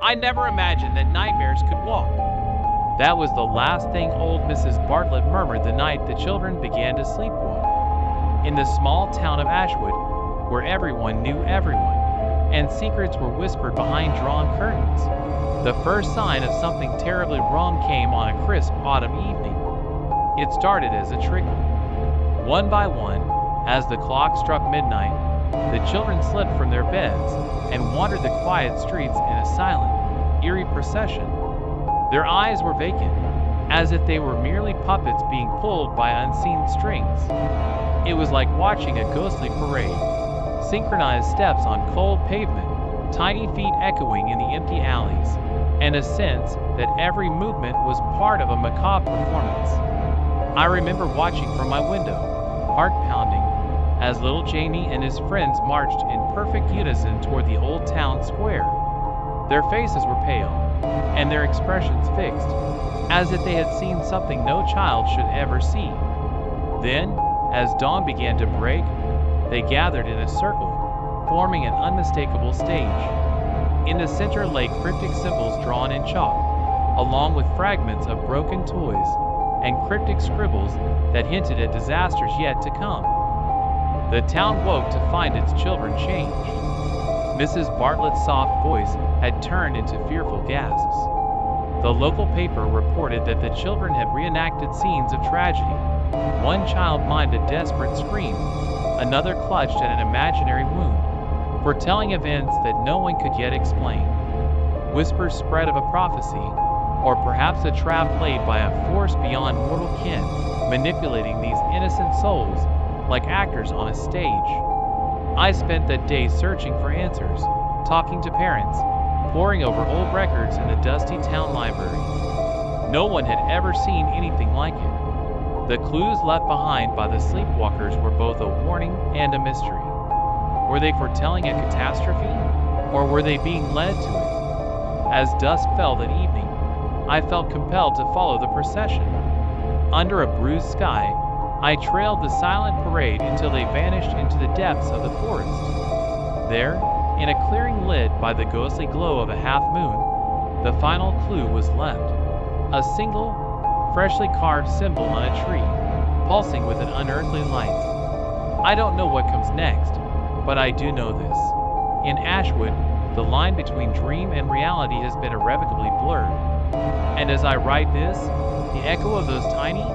I never imagined that nightmares could walk. That was the last thing old Mrs. Bartlett murmured the night the children began to sleepwalk. In the small town of Ashwood, where everyone knew everyone, and secrets were whispered behind drawn curtains, the first sign of something terribly wrong came on a crisp autumn evening. It started as a trickle. One by one, as the clock struck midnight, the children slipped from their beds and wandered the quiet streets in a silent, eerie procession. Their eyes were vacant, as if they were merely puppets being pulled by unseen strings. It was like watching a ghostly parade. Synchronized steps on cold pavement, tiny feet echoing in the empty alleys, and a sense that every movement was part of a macabre performance. I remember watching from my window, heart pounding, as little Jamie and his friends marched in perfect unison toward the old town square. Their faces were pale, and their expressions fixed, as if they had seen something no child should ever see. Then, as dawn began to break, they gathered in a circle, forming an unmistakable stage. In the center lay cryptic symbols drawn in chalk, along with fragments of broken toys and cryptic scribbles that hinted at disasters yet to come. The town woke to find its children changed. Mrs. Bartlett's soft voice had turned into fearful gasps. The local paper reported that the children had reenacted scenes of tragedy. One child mimed a desperate scream, another clutched at an imaginary wound, foretelling events that no one could yet explain. Whispers spread of a prophecy, or perhaps a trap played by a force beyond mortal ken, manipulating these innocent souls like actors on a stage. I spent that day searching for answers, talking to parents, poring over old records in the dusty town library. No one had ever seen anything like it. The clues left behind by the sleepwalkers were both a warning and a mystery. Were they foretelling a catastrophe, or were they being led to it? As dusk fell that evening, I felt compelled to follow the procession. Under a bruised sky, I trailed the silent parade until they vanished into the depths of the forest. There, in a clearing lit by the ghostly glow of a half-moon, the final clue was left. A single, freshly carved symbol on a tree, pulsing with an unearthly light. I don't know what comes next, but I do know this. In Ashwood, the line between dream and reality has been irrevocably blurred. And as I write this, the echo of those tiny,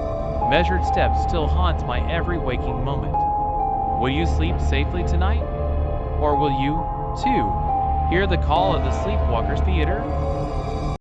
measured steps still haunts my every waking moment. Will you sleep safely tonight? Or will you, too, hear the call of the Sleepwalkers Theater?